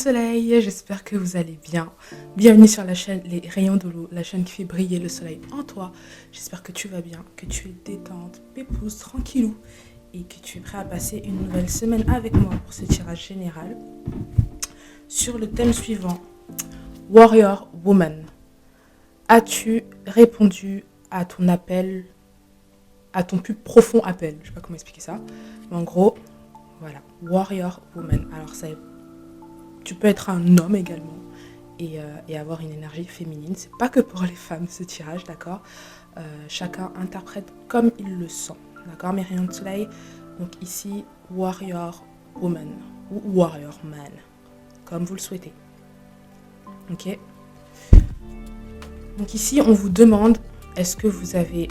soleil, j'espère que vous allez bien. Bienvenue sur la chaîne Les Rayons de l'eau, la chaîne qui fait briller le soleil en toi. J'espère que tu vas bien, que tu es détente, pépouze, tranquillou et que tu es prêt à passer une nouvelle semaine avec moi pour ce tirage général sur le thème suivant, Warrior Woman. As-tu répondu à ton appel, à ton plus profond appel? Je ne sais pas comment expliquer ça, mais en gros, voilà, Warrior Woman. Alors tu peux être un homme également et avoir une énergie féminine. C'est pas que pour les femmes ce tirage, d'accord. Chacun interprète comme il le sent, d'accord. Mes rayons de soleil. Donc ici, Warrior Woman ou Warrior Man, comme vous le souhaitez. Ok. Donc ici, on vous demande, est-ce que vous avez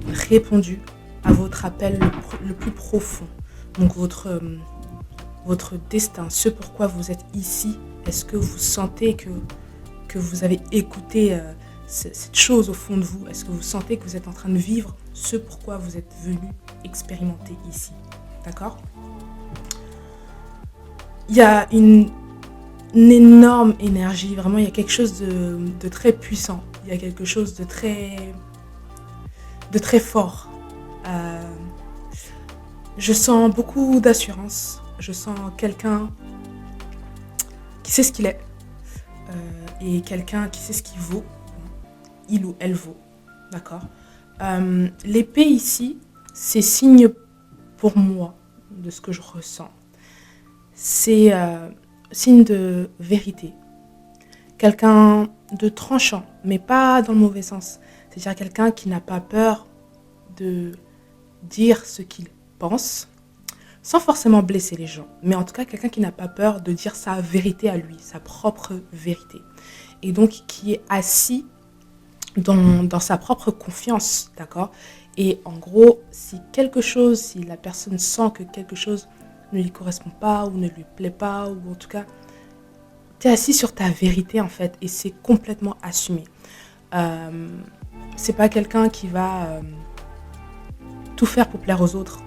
répondu à votre appel le plus profond, donc votre destin, ce pourquoi vous êtes ici. Est-ce que vous sentez que vous avez écouté cette chose au fond de vous? Est-ce que vous sentez que vous êtes en train de vivre ce pourquoi vous êtes venu expérimenter ici? D'accord? Il y a une énorme énergie, vraiment, il y a quelque chose de très puissant. Il y a quelque chose de très fort. Je sens beaucoup d'assurance. Je sens quelqu'un qui sait ce qu'il est et quelqu'un qui sait ce qu'il vaut. Il ou elle vaut. D'accord. L'épée ici, c'est signe pour moi de ce que je ressens. C'est signe de vérité. Quelqu'un de tranchant, mais pas dans le mauvais sens. C'est-à-dire quelqu'un qui n'a pas peur de dire ce qu'il pense, sans forcément blesser les gens, mais en tout cas quelqu'un qui n'a pas peur de dire sa vérité à lui, sa propre vérité, et donc qui est assis dans sa propre confiance, d'accord. Et en gros, si la personne sent que quelque chose ne lui correspond pas, ou ne lui plaît pas, ou en tout cas, tu es assis sur ta vérité en fait, et c'est complètement assumé. C'est pas quelqu'un qui va tout faire pour plaire aux autres.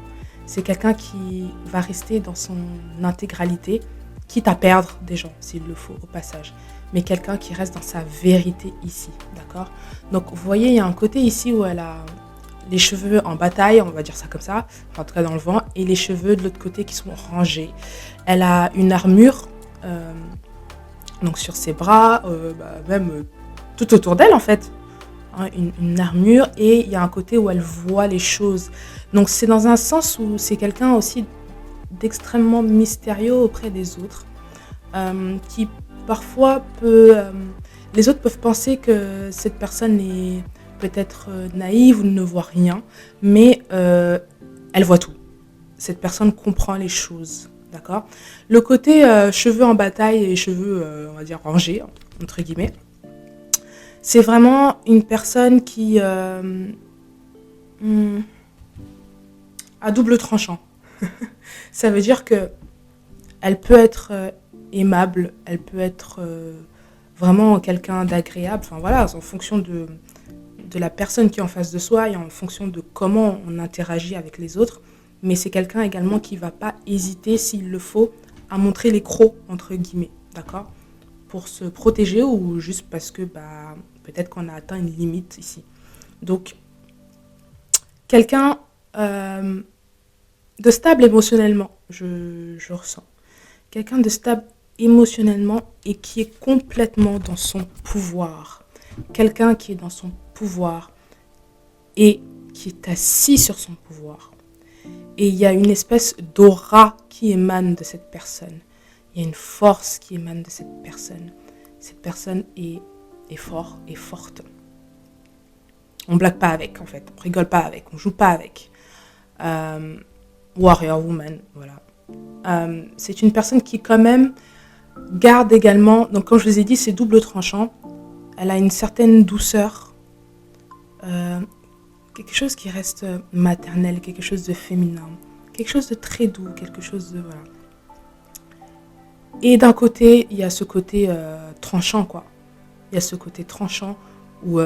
C'est quelqu'un qui va rester dans son intégralité, quitte à perdre des gens, s'il le faut, au passage. Mais quelqu'un qui reste dans sa vérité ici, d'accord? Donc, vous voyez, il y a un côté ici où elle a les cheveux en bataille, on va dire ça comme ça, enfin, en tout cas dans le vent, et les cheveux de l'autre côté qui sont rangés. Elle a une armure, donc sur ses bras, même tout autour d'elle, en fait. Une armure, et il y a un côté où elle voit les choses. Donc c'est dans un sens où c'est quelqu'un aussi d'extrêmement mystérieux auprès des autres, qui parfois les autres peuvent penser que cette personne est peut-être naïve ou ne voit rien, mais elle voit tout. Cette personne comprend les choses, d'accord. Le côté cheveux en bataille et cheveux, on va dire, rangés, entre guillemets, c'est vraiment une personne qui a double tranchant. Ça veut dire que elle peut être aimable, elle peut être vraiment quelqu'un d'agréable. Enfin voilà, en fonction de la personne qui est en face de soi et en fonction de comment on interagit avec les autres. Mais c'est quelqu'un également qui ne va pas hésiter, s'il le faut, à montrer les crocs, entre guillemets, d'accord ? Pour se protéger ou juste parce que peut-être qu'on a atteint une limite ici. Donc, quelqu'un de stable émotionnellement, je ressens. Quelqu'un de stable émotionnellement et qui est complètement dans son pouvoir. Quelqu'un qui est dans son pouvoir et qui est assis sur son pouvoir. Et il y a une espèce d'aura qui émane de cette personne. Il y a une force qui émane de cette personne. Cette personne est forte. On blague pas avec, en fait. On rigole pas avec. On joue pas avec. Warrior Woman, voilà. C'est une personne qui, quand même, garde également... Donc, comme je vous ai dit, c'est double tranchant. Elle a une certaine douceur. Quelque chose qui reste maternel. Quelque chose de féminin. Quelque chose de très doux. Quelque chose de... Voilà. Et d'un côté, il y a ce côté tranchant, quoi. Il y a ce côté tranchant où,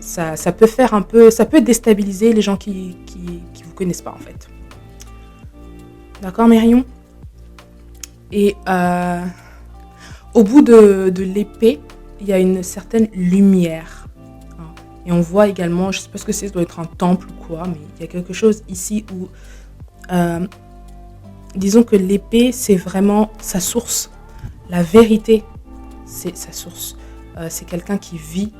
ça peut faire un peu... Ça peut déstabiliser les gens qui vous connaissent pas, en fait. D'accord, mes rayons? Et Au bout de l'épée, il y a une certaine lumière. Hein. Et on voit également, je ne sais pas ce que c'est, ça doit être un temple ou quoi, mais il y a quelque chose ici où, euh, disons que l'épée, c'est vraiment sa source. La vérité, c'est sa source. C'est quelqu'un qui vit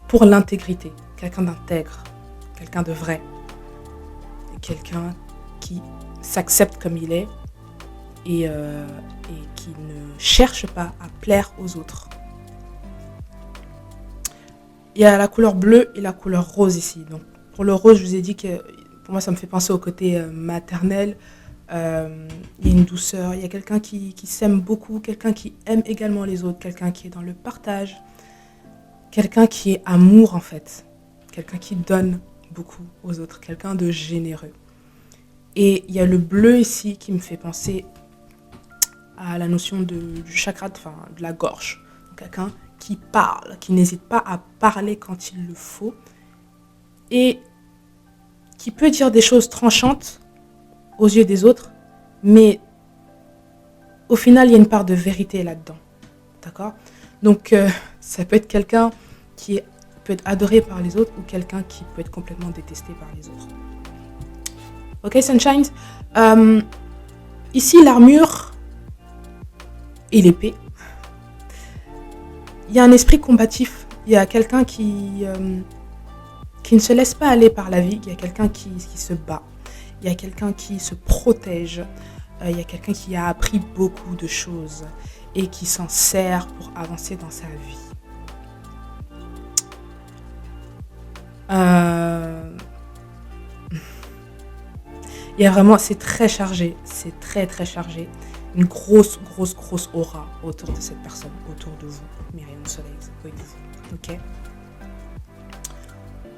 pour l'intégrité, quelqu'un d'intègre, quelqu'un de vrai, quelqu'un qui s'accepte comme il est et qui ne cherche pas à plaire aux autres. Il y a la couleur bleue et la couleur rose ici. Donc, pour le rose, je vous ai dit que pour moi, ça me fait penser au côté maternel. Il y a une douceur, il y a quelqu'un qui s'aime beaucoup, quelqu'un qui aime également les autres, quelqu'un qui est dans le partage, quelqu'un qui est amour en fait, quelqu'un qui donne beaucoup aux autres, quelqu'un de généreux. Et il y a le bleu ici qui me fait penser à la notion du chakra, enfin de la gorge. Donc, quelqu'un qui parle, qui n'hésite pas à parler quand il le faut et qui peut dire des choses tranchantes aux yeux des autres, mais au final, il y a une part de vérité là-dedans. D'accord ? Donc, ça peut être quelqu'un qui peut être adoré par les autres ou quelqu'un qui peut être complètement détesté par les autres. Ok, Sunshines. Ici, l'armure et l'épée. Il y a un esprit combatif. Il y a quelqu'un qui ne se laisse pas aller par la vie. Il y a quelqu'un qui se bat. Il y a quelqu'un qui se protège. Il y a quelqu'un qui a appris beaucoup de choses et qui s'en sert pour avancer dans sa vie. Il y a vraiment, c'est très chargé. C'est très très chargé. Une grosse aura autour de cette personne, autour de vous, Myriam Soleil. Ok.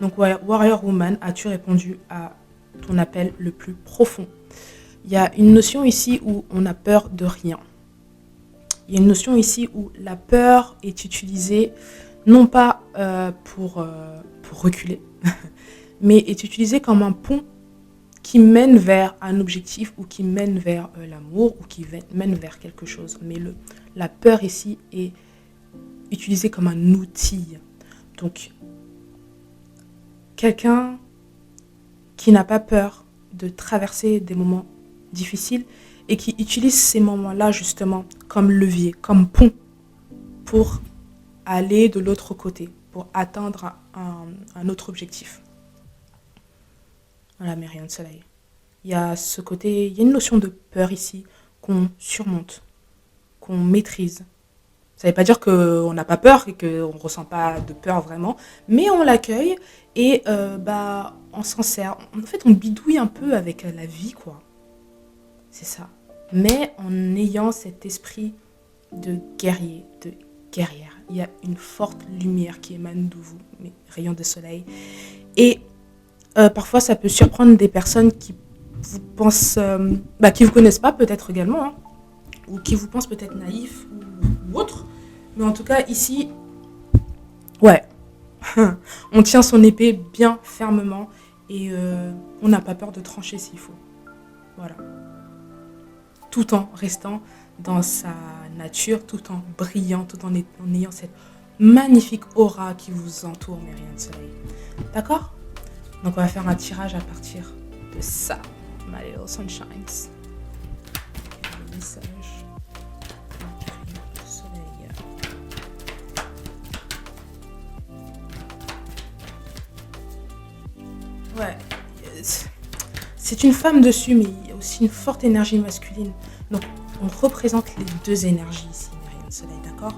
Donc, Warrior Woman, as-tu répondu à ton appel le plus profond? Il y a une notion ici où on a peur de rien. Il y a une notion ici où la peur est utilisée non pas pour reculer, mais est utilisée comme un pont qui mène vers un objectif ou qui mène vers l'amour ou qui mène vers quelque chose. Mais la peur ici est utilisée comme un outil. Donc, quelqu'un qui n'a pas peur de traverser des moments difficiles et qui utilise ces moments-là justement comme levier, comme pont pour aller de l'autre côté, pour atteindre un autre objectif. Voilà, mes rayons de soleil. Il y a ce côté, il y a une notion de peur ici qu'on surmonte, qu'on maîtrise. Ça ne veut pas dire qu'on n'a pas peur et qu'on ne ressent pas de peur vraiment, mais on l'accueille et on s'en sert. En fait, on bidouille un peu avec la vie, quoi. C'est ça. Mais en ayant cet esprit de guerrier, de guerrière. Il y a une forte lumière qui émane de vous, mes rayons de soleil. Et parfois, ça peut surprendre des personnes qui vous pensent, qui vous connaissent pas peut-être également, hein, ou qui vous pensent peut-être naïf ou autre. Mais en tout cas, ici, ouais, on tient son épée bien fermement et on n'a pas peur de trancher s'il faut. Voilà. Tout en restant dans sa nature, tout en brillant, tout en ayant cette magnifique aura qui vous entoure, mes rayons de soleil. D'accord ? Donc on va faire un tirage à partir de ça, my little sunshines. Le message. Soleil. Ouais. C'est une femme dessus, mais il y a aussi une forte énergie masculine. Donc on représente les deux énergies ici, mes rayons de soleil, d'accord ?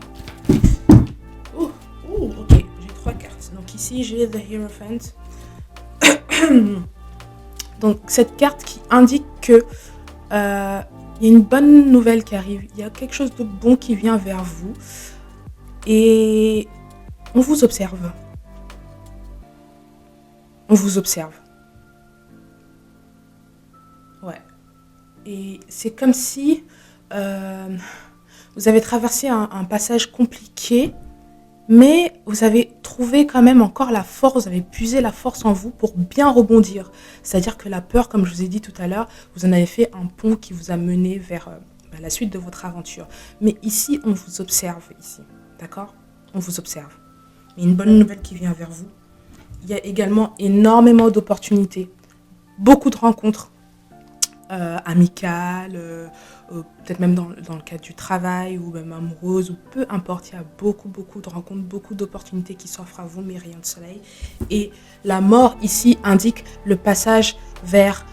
Ok, j'ai 3 cartes. Donc ici j'ai The Hierophant. Donc cette carte qui indique que il y a une bonne nouvelle qui arrive, il y a quelque chose de bon qui vient vers vous et on vous observe. On vous observe. Ouais. Et c'est comme si vous avez traversé un passage compliqué, mais vous avez trouvé quand même encore la force, vous avez puisé la force en vous pour bien rebondir. C'est-à-dire que la peur, comme je vous ai dit tout à l'heure, vous en avez fait un pont qui vous a mené vers la suite de votre aventure. Mais ici, on vous observe, ici. D'accord? On vous observe. Mais une bonne nouvelle qui vient vers vous. Il y a également énormément d'opportunités. Beaucoup de rencontres amicales, peut-être même dans le cadre du travail ou même amoureuses, ou peu importe. Il y a beaucoup, beaucoup de rencontres, beaucoup d'opportunités qui s'offrent à vous, mes rayons de soleil. Et la mort ici indique le passage vers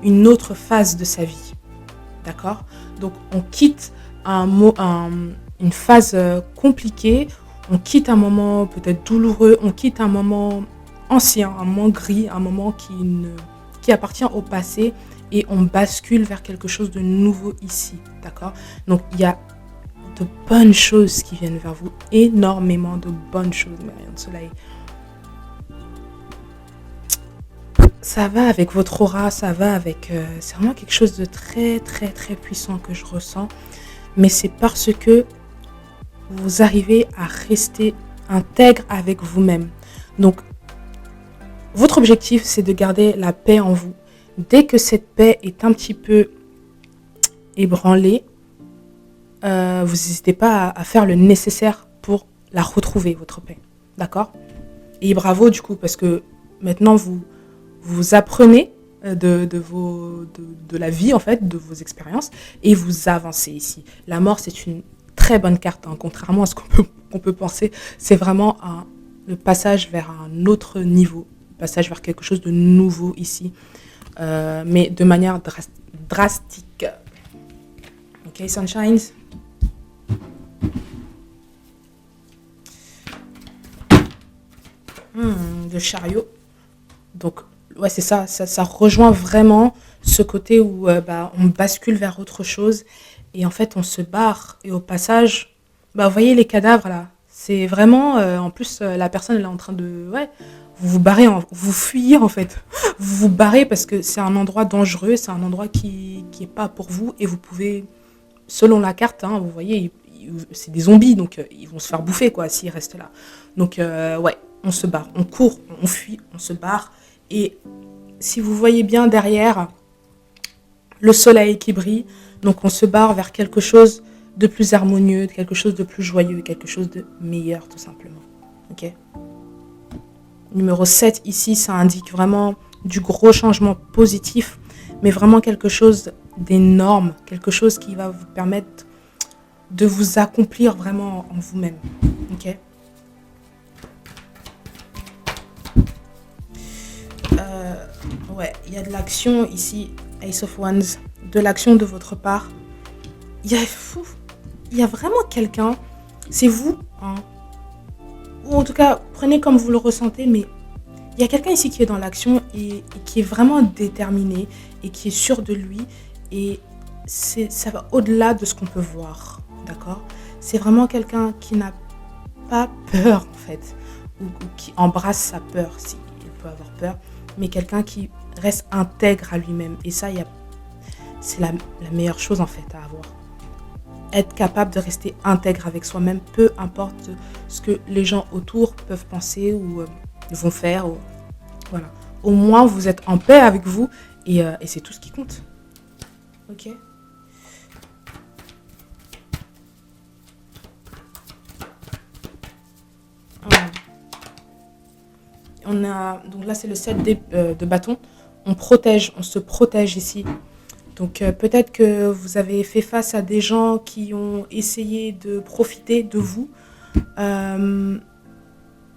une autre phase de sa vie. D'accord? Donc, on quitte une phase compliquée, on quitte un moment peut-être douloureux, on quitte un moment ancien, un moment gris, un moment qui appartient au passé et on bascule vers quelque chose de nouveau ici. D'accord? Donc, il y a de bonnes choses qui viennent vers vous, énormément de bonnes choses, mes rayons de soleil. Ça va avec votre aura, ça va avec... c'est vraiment quelque chose de très, très, très puissant que je ressens. Mais c'est parce que vous arrivez à rester intègre avec vous-même. Donc, votre objectif, c'est de garder la paix en vous. Dès que cette paix est un petit peu ébranlée, vous n'hésitez pas à faire le nécessaire pour la retrouver, votre paix. D'accord? Et bravo du coup, parce que maintenant, vous apprenez de la vie, en fait, de vos expériences, et vous avancez ici. La mort, c'est une très bonne carte, hein, contrairement à ce qu'on peut penser. C'est vraiment le passage vers un autre niveau, le passage vers quelque chose de nouveau ici, mais de manière drastique. Ok, Sunshines? Le chariot. Donc, ouais, c'est ça, ça rejoint vraiment ce côté où on bascule vers autre chose et en fait on se barre. Et au passage, vous voyez les cadavres là, c'est vraiment, en plus la personne elle est en train de, ouais, vous barrez, vous fuyez en fait. Vous vous barrez parce que c'est un endroit dangereux, c'est un endroit qui est pas pour vous et vous pouvez, selon la carte, hein, vous voyez, c'est des zombies donc ils vont se faire bouffer quoi s'ils restent là. Donc ouais, on se barre, on court, on fuit, on se barre. Et si vous voyez bien derrière le soleil qui brille, donc on se barre vers quelque chose de plus harmonieux, quelque chose de plus joyeux, quelque chose de meilleur tout simplement. Ok? Numéro 7 ici, ça indique vraiment du gros changement positif, mais vraiment quelque chose d'énorme, quelque chose qui va vous permettre de vous accomplir vraiment en vous-même. Ok? Ouais, il y a de l'action ici, Ace of Wands, de l'action de votre part. Il y a vraiment quelqu'un, c'est vous, hein, ou en tout cas, prenez comme vous le ressentez, mais il y a quelqu'un ici qui est dans l'action et qui est vraiment déterminé et qui est sûr de lui et ça va au-delà de ce qu'on peut voir, d'accord? C'est vraiment quelqu'un qui n'a pas peur en fait, ou qui embrasse sa peur, s'il peut avoir peur, mais quelqu'un qui reste intègre à lui-même. Et ça, c'est la meilleure chose en fait à avoir. Être capable de rester intègre avec soi-même, peu importe ce que les gens autour peuvent penser ou vont faire. Voilà. Au moins, vous êtes en paix avec vous et c'est tout ce qui compte. Ok? Voilà. Donc là, c'est le set de bâtons. On se protège ici. Donc peut-être que vous avez fait face à des gens qui ont essayé de profiter de vous. Il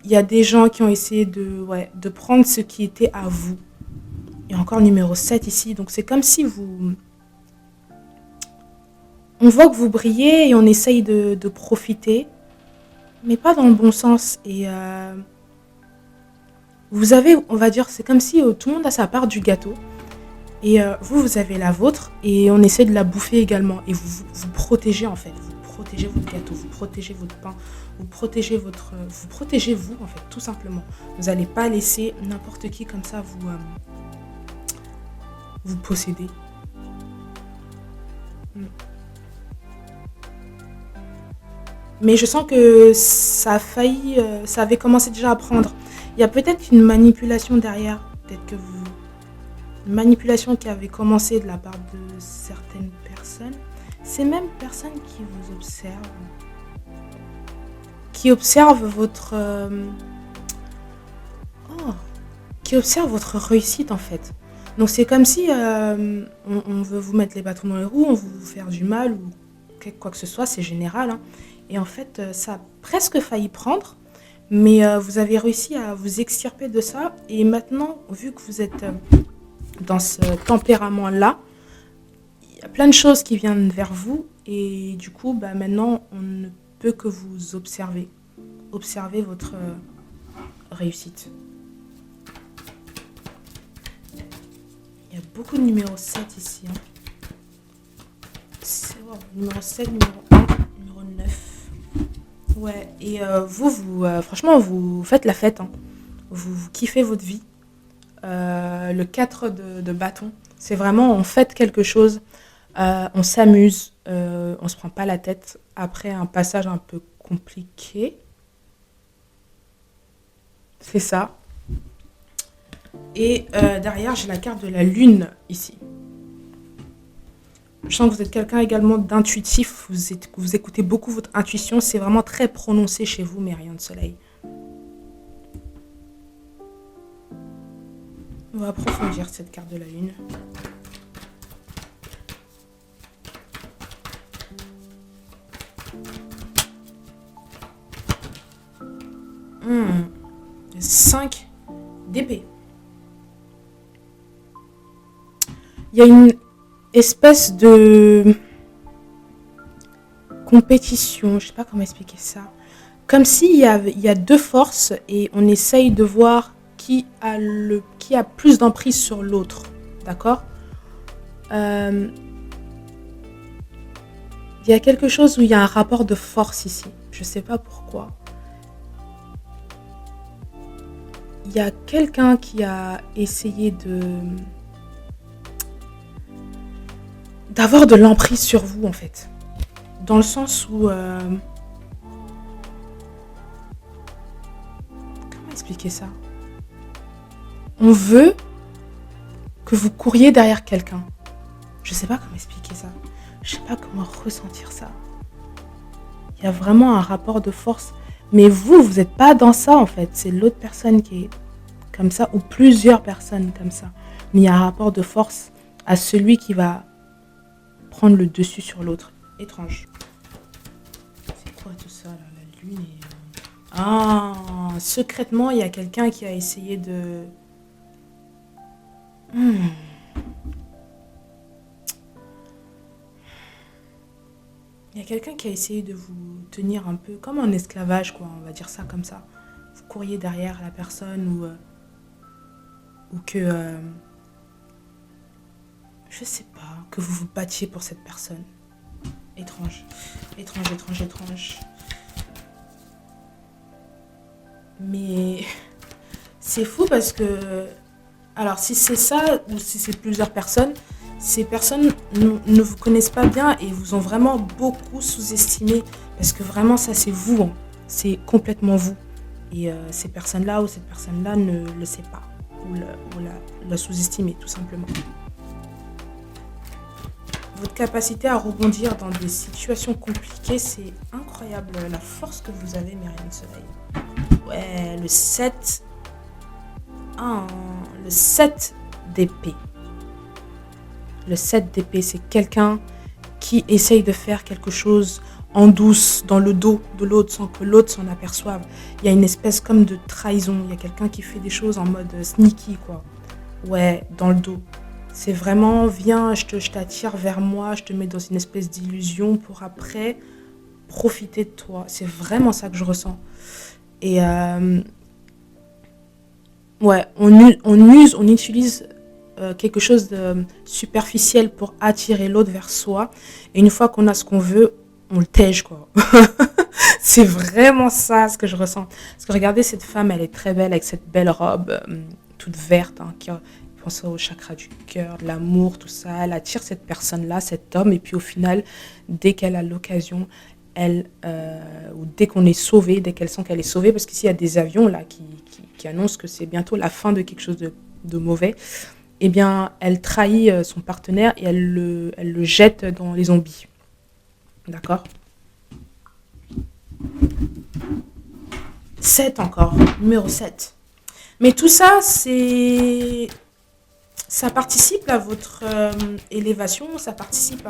y a des gens qui ont essayé de prendre ce qui était à vous. Et encore numéro 7 ici. Donc c'est comme si on voit que vous brillez et on essaye de profiter, mais pas dans le bon sens. Et vous avez, on va dire, c'est comme si tout le monde a sa part du gâteau. Et vous avez la vôtre et on essaie de la bouffer également. Et vous protégez en fait. Vous protégez votre gâteau, vous protégez votre pain, vous protégez vous en fait, tout simplement. Vous n'allez pas laisser n'importe qui comme ça vous posséder. Mais je sens que ça a failli, ça avait commencé déjà à prendre. Il y a peut-être une manipulation derrière. Peut-être que une manipulation qui avait commencé de la part de certaines personnes. Ces mêmes personnes qui observent oh, qui observent votre réussite en fait. Donc c'est comme si on veut vous mettre les bâtons dans les roues, on veut vous faire du mal ou quoi que ce soit, c'est général, hein. Et en fait, ça a presque failli prendre, mais vous avez réussi à vous extirper de ça. Et maintenant, vu que vous êtes dans ce tempérament-là, il y a plein de choses qui viennent vers vous. Et du coup, bah, maintenant, on ne peut que vous observer. Observer votre réussite. Il y a beaucoup de numéro 7 ici, hein. Wow, numéro 7, numéro 1, numéro 9. Ouais, et franchement, vous faites la fête, hein. Vous kiffez votre vie. Le 4 de bâton, c'est vraiment, on fête quelque chose, on s'amuse, on se prend pas la tête après un passage un peu compliqué. C'est ça. Et derrière, j'ai la carte de la lune ici. Je sens que vous êtes quelqu'un également d'intuitif. Vous écoutez beaucoup votre intuition. C'est vraiment très prononcé chez vous, mais rien de soleil. On va approfondir cette carte de la lune. Hmm. 5 d'épée. Il y a une espèce de compétition, je sais pas comment expliquer ça. Comme s'il y a deux forces et on essaye de voir qui a plus d'emprise sur l'autre. D'accord. Il y a quelque chose où il y a un rapport de force ici. Je sais pas pourquoi. Il y a quelqu'un qui a essayé d'avoir de l'emprise sur vous, en fait. Dans le sens où... Comment expliquer ça? On veut que vous couriez derrière quelqu'un. Je sais pas comment expliquer ça. Je sais pas comment ressentir ça. Il y a vraiment un rapport de force. Mais vous n'êtes pas dans ça, en fait. C'est l'autre personne qui est comme ça, ou plusieurs personnes comme ça. Mais il y a un rapport de force à celui qui va prendre le dessus sur l'autre. Étrange. C'est quoi tout ça, là? La lune et... Ah, secrètement, il y a quelqu'un qui a essayé de... Il y a quelqu'un qui a essayé de vous tenir un peu comme en esclavage, quoi, on va dire ça comme ça. Vous couriez derrière la personne ou que... je sais pas, que vous vous battiez pour cette personne. Étrange. Étrange, étrange, étrange. Mais c'est fou parce que... Alors, si c'est ça ou si c'est plusieurs personnes, ces personnes ne vous connaissent pas bien et vous ont vraiment beaucoup sous-estimé. Parce que vraiment, ça, c'est vous, hein. C'est complètement vous. Et ces personnes-là ou cette personne-là ne le sait pas. Ou la sous-estimer, tout simplement. Votre capacité à rebondir dans des situations compliquées, c'est incroyable. La force que vous avez, Myriam Soleil. Ouais, le 7. Ah, le 7 d'épée. Le 7 d'épée, c'est quelqu'un qui essaye de faire quelque chose en douce, dans le dos de l'autre, sans que l'autre s'en aperçoive. Il y a une espèce comme de trahison. Il y a quelqu'un qui fait des choses en mode sneaky, quoi. Ouais, dans le dos. C'est vraiment, viens, je t'attire vers moi, je te mets dans une espèce d'illusion pour après profiter de toi. C'est vraiment ça que je ressens. Et ouais, on utilise quelque chose de superficiel pour attirer l'autre vers soi. Et une fois qu'on a ce qu'on veut, on le tège, quoi. C'est vraiment ça ce que je ressens. Parce que regardez, cette femme, elle est très belle avec cette belle robe toute verte, hein, qui pense au chakra du cœur, de l'amour, tout ça. Elle attire cette personne-là, cet homme. Et puis au final, dès qu'elle a l'occasion, ou dès qu'on est sauvé, dès qu'elle sent qu'elle est sauvée, parce qu'ici il y a des avions là qui annoncent que c'est bientôt la fin de quelque chose de mauvais, eh bien elle trahit son partenaire et elle le jette dans les zombies. D'accord? 7 encore, numéro 7. Mais tout ça, ça participe à votre élévation, ça participe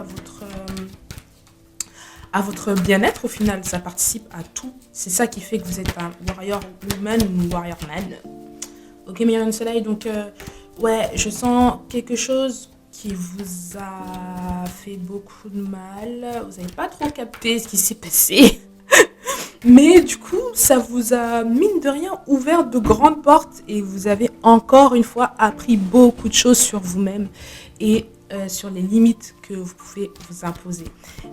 à votre bien-être au final, ça participe à tout. C'est ça qui fait que vous êtes un warrior woman ou warrior man. Ok, mais il y a un soleil, donc ouais, je sens quelque chose qui vous a fait beaucoup de mal. Vous n'avez pas trop capté ce qui s'est passé. Mais du coup, ça vous a, mine de rien, ouvert de grandes portes et vous avez encore une fois appris beaucoup de choses sur vous-même et sur les limites que vous pouvez vous imposer.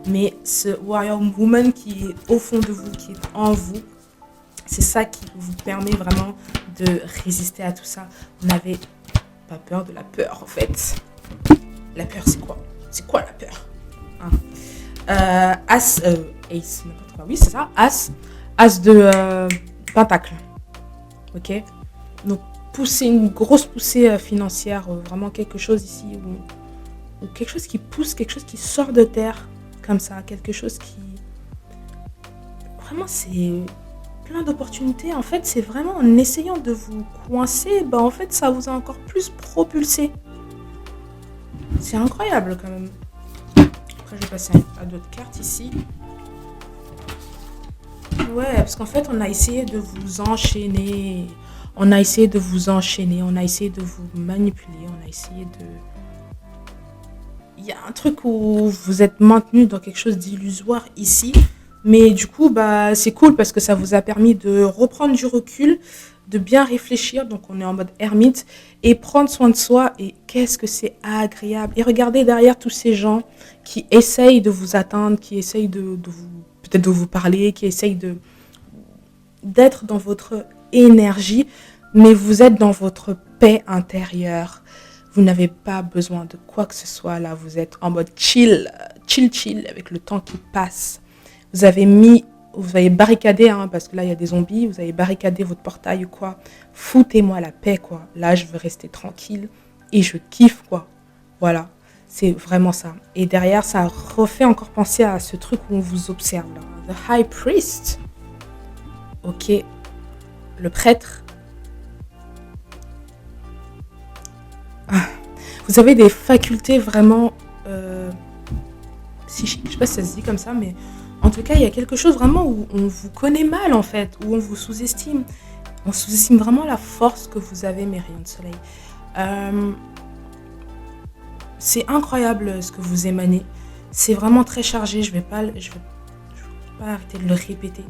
Mais ce warrior woman qui est au fond de vous, qui est en vous, c'est ça qui vous permet vraiment de résister à tout ça. Vous n'avez pas peur de la peur, en fait. La peur, c'est quoi? C'est quoi la peur? Hein. Ace, n'importe quoi. Oui, c'est ça. As de pentacle. Ok. Donc, une grosse poussée financière, vraiment quelque chose ici ou quelque chose qui pousse, quelque chose qui sort de terre, comme ça, quelque chose qui... Vraiment, c'est plein d'opportunités. En fait, c'est vraiment en essayant de vous coincer, bah, en fait, ça vous a encore plus propulsé. C'est incroyable, quand même. Après, je vais passer à d'autres cartes ici. Ouais, parce qu'en fait, on a essayé de vous enchaîner. On a essayé de vous enchaîner. On a essayé de vous manipuler. On a essayé de... Il y a un truc où vous êtes maintenu dans quelque chose d'illusoire ici. Mais du coup, bah, c'est cool parce que ça vous a permis de reprendre du recul, de bien réfléchir. Donc, on est en mode ermite et prendre soin de soi. Et qu'est-ce que c'est agréable. Et regardez derrière tous ces gens qui essayent de vous atteindre, qui essayent de vous, peut-être de vous parler, qui essayent d'être dans votre énergie. Mais vous êtes dans votre paix intérieure. Vous n'avez pas besoin de quoi que ce soit là. Vous êtes en mode chill, avec le temps qui passe. Vous avez barricadé, hein, parce que là, il y a des zombies. Vous avez barricadé votre portail ou quoi. Foutez-moi la paix, quoi. Là, je veux rester tranquille et je kiffe, quoi. Voilà, c'est vraiment ça. Et derrière, ça refait encore penser à ce truc où on vous observe, là. The High Priest. Ok. Le prêtre. Ah. Vous avez des facultés vraiment psychiques. Je sais pas si ça se dit comme ça, mais... En tout cas, il y a quelque chose vraiment où on vous connaît mal, en fait, où on vous sous-estime. On sous-estime vraiment la force que vous avez, mes rayons de soleil. C'est incroyable ce que vous émanez. C'est vraiment très chargé. Je vais pas arrêter de le répéter.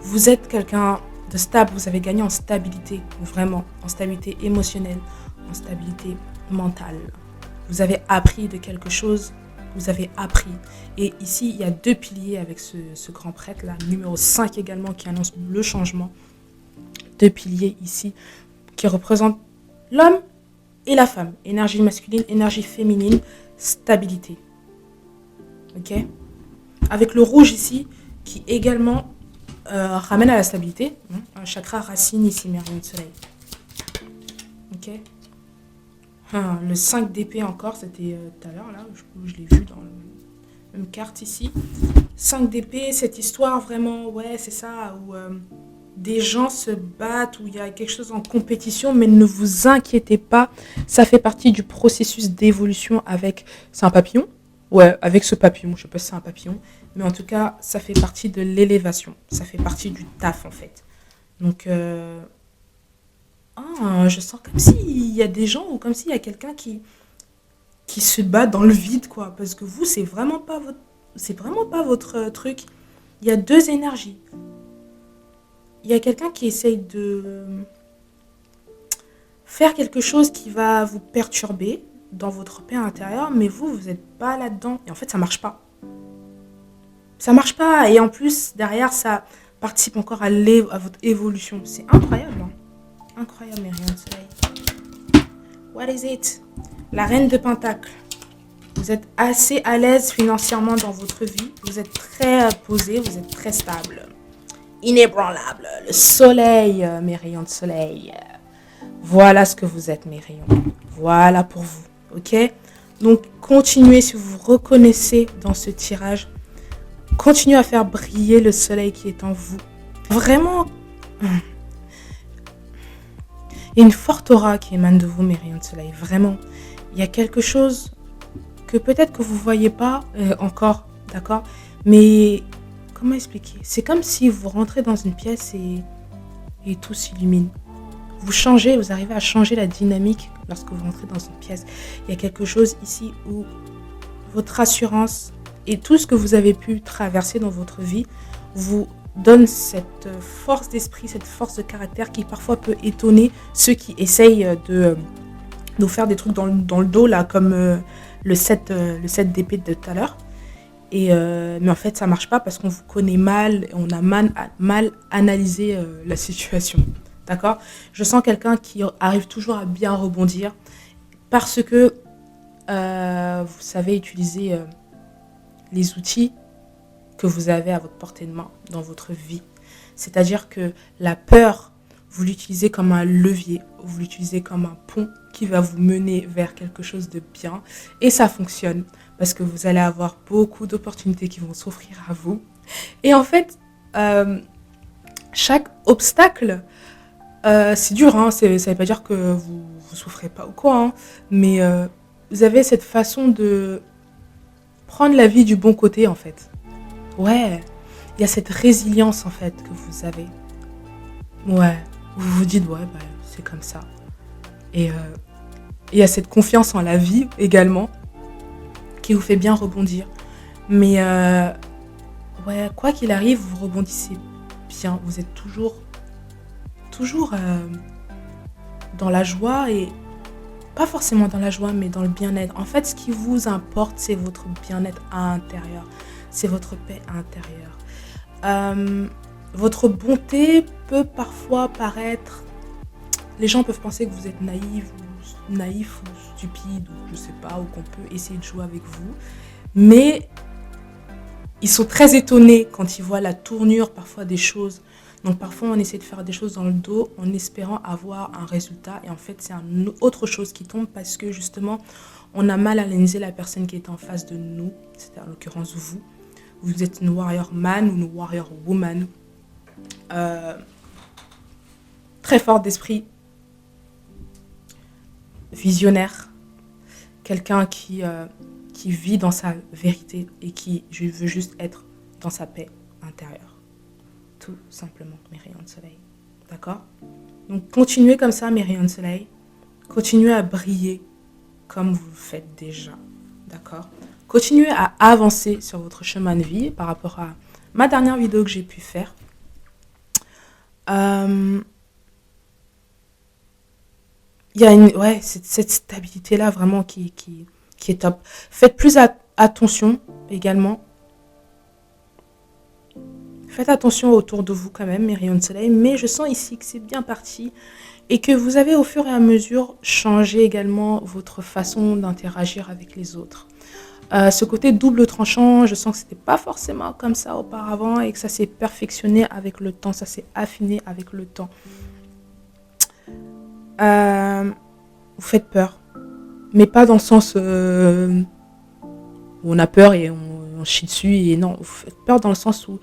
Vous êtes quelqu'un de stable. Vous avez gagné en stabilité, vraiment, en stabilité émotionnelle, en stabilité mentale. Vous avez appris de quelque chose. Vous avez appris. Et ici, il y a 2 piliers avec ce grand prêtre-là. Numéro 5 également, qui annonce le changement. 2 piliers ici, qui représentent l'homme et la femme. Énergie masculine, énergie féminine, stabilité. Ok? Avec le rouge ici, qui également ramène à la stabilité. Un chakra racine ici, mes rayons de soleil. Ok? Le 5 d'épée encore, c'était tout à l'heure, là, je l'ai vu dans la même carte ici. 5 d'épée, cette histoire vraiment, ouais, c'est ça, où des gens se battent, où il y a quelque chose en compétition, mais ne vous inquiétez pas, ça fait partie du processus d'évolution avec... C'est un papillon? Ouais, avec ce papillon, je sais pas si c'est un papillon, mais en tout cas, ça fait partie de l'élévation, ça fait partie du taf, en fait. Donc... je sens comme s'il y a des gens ou comme s'il y a quelqu'un qui se bat dans le vide, quoi. Parce que vous, c'est vraiment pas votre truc. Il y a 2 énergies. Il y a quelqu'un qui essaye de faire quelque chose qui va vous perturber dans votre paix intérieure, mais vous n'êtes pas là-dedans. Et en fait, ça marche pas. Ça marche pas. Et en plus, derrière, ça participe encore à votre évolution. C'est incroyable, hein. Incroyable, mes rayons de soleil. What is it? La reine de Pentacle. Vous êtes assez à l'aise financièrement dans votre vie. Vous êtes très posé, vous êtes très stable. Inébranlable. Le soleil, mes rayons de soleil. Voilà ce que vous êtes, mes rayons. Voilà pour vous. Ok? Donc, continuez si vous vous reconnaissez dans ce tirage. Continuez à faire briller le soleil qui est en vous. Vraiment, il y a une forte aura qui émane de vous, mes rayons de soleil. Vraiment, il y a quelque chose que peut-être que vous ne voyez pas encore, d'accord? Mais comment expliquer? C'est comme si vous rentrez dans une pièce et tout s'illumine. Vous changez, vous arrivez à changer la dynamique lorsque vous rentrez dans une pièce. Il y a quelque chose ici où votre assurance et tout ce que vous avez pu traverser dans votre vie vous donne cette force d'esprit, cette force de caractère qui parfois peut étonner ceux qui essayent de nous faire des trucs dans le dos, là, comme le set d'épée de tout à l'heure. Mais en fait, ça marche pas parce qu'on vous connaît mal, et on a mal analysé la situation. D'accord? Je sens quelqu'un qui arrive toujours à bien rebondir parce que vous savez utiliser les outils que vous avez à votre portée de main dans votre vie. C'est-à-dire que la peur, vous l'utilisez comme un levier, vous l'utilisez comme un pont qui va vous mener vers quelque chose de bien. Et ça fonctionne parce que vous allez avoir beaucoup d'opportunités qui vont s'offrir à vous. Et en fait, chaque obstacle, c'est dur, hein, ça ne veut pas dire que vous souffrez pas ou quoi, hein, mais vous avez cette façon de prendre la vie du bon côté, en fait. Ouais, il y a cette résilience, en fait, que vous avez. Ouais, vous vous dites, ouais, bah, c'est comme ça. Et il y a cette confiance en la vie également, qui vous fait bien rebondir. Mais ouais, quoi qu'il arrive, vous rebondissez bien. Vous êtes toujours dans la joie et pas forcément dans la joie, mais dans le bien-être. En fait, ce qui vous importe, c'est votre bien-être intérieur. C'est votre paix intérieure. Votre bonté peut parfois paraître... Les gens peuvent penser que vous êtes naïf ou stupide, ou je sais pas, ou qu'on peut essayer de jouer avec vous. Mais ils sont très étonnés quand ils voient la tournure parfois des choses. Donc parfois on essaie de faire des choses dans le dos en espérant avoir un résultat. Et en fait c'est une autre chose qui tombe parce que justement on a mal analysé la personne qui est en face de nous. C'est en l'occurrence vous. Vous êtes une warrior man ou une warrior woman. Très fort d'esprit. Visionnaire. Quelqu'un qui vit dans sa vérité et qui veut juste être dans sa paix intérieure. Tout simplement, mes rayons de soleil. D'accord? Donc, continuez comme ça, mes rayons de soleil. Continuez à briller comme vous le faites déjà. D'accord? Continuez à avancer sur votre chemin de vie par rapport à ma dernière vidéo que j'ai pu faire. Il y a cette stabilité-là vraiment qui est top. Faites plus attention également. Faites attention autour de vous quand même, mes rayons de soleil. Mais je sens ici que c'est bien parti et que vous avez au fur et à mesure changé également votre façon d'interagir avec les autres. Ce côté double tranchant, je sens que c'était pas forcément comme ça auparavant et que ça s'est perfectionné avec le temps, ça s'est affiné avec le temps. Vous faites peur, mais pas dans le sens où on a peur et on chie dessus. Et non, vous faites peur dans le sens où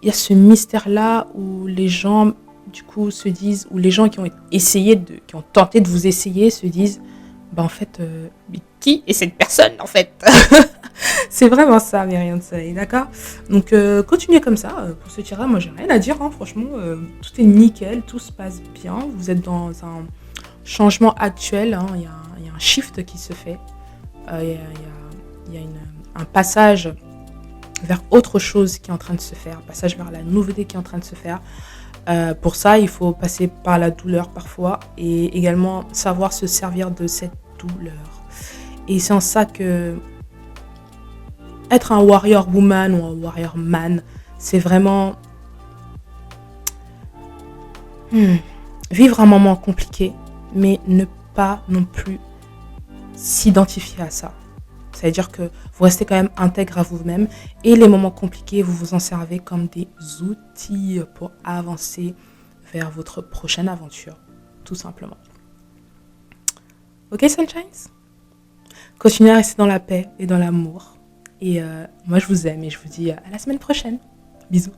il y a ce mystère-là où les gens, du coup, se disent, ou les gens qui ont qui ont tenté de vous essayer se disent, bah en fait, mais qui est cette personne en fait? C'est vraiment ça, mes rayons de soleil, d'accord? Donc, continuez comme ça. Pour ce tirage, moi, j'ai rien à dire, hein, franchement, tout est nickel, tout se passe bien. Vous êtes dans un changement actuel, hein, il y a un shift qui se fait. Il y a un passage vers autre chose qui est en train de se faire, un passage vers la nouveauté qui est en train de se faire. Pour ça, il faut passer par la douleur parfois et également savoir se servir de cette douleur. Et c'est en ça que être un warrior woman ou un warrior man, c'est vraiment vivre un moment compliqué, mais ne pas non plus s'identifier à ça. C'est-à-dire que vous restez quand même intègre à vous-même et les moments compliqués, vous vous en servez comme des outils pour avancer vers votre prochaine aventure, tout simplement. Ok, Sunshines? Continuez à rester dans la paix et dans l'amour. Et moi, je vous aime et je vous dis à la semaine prochaine. Bisous.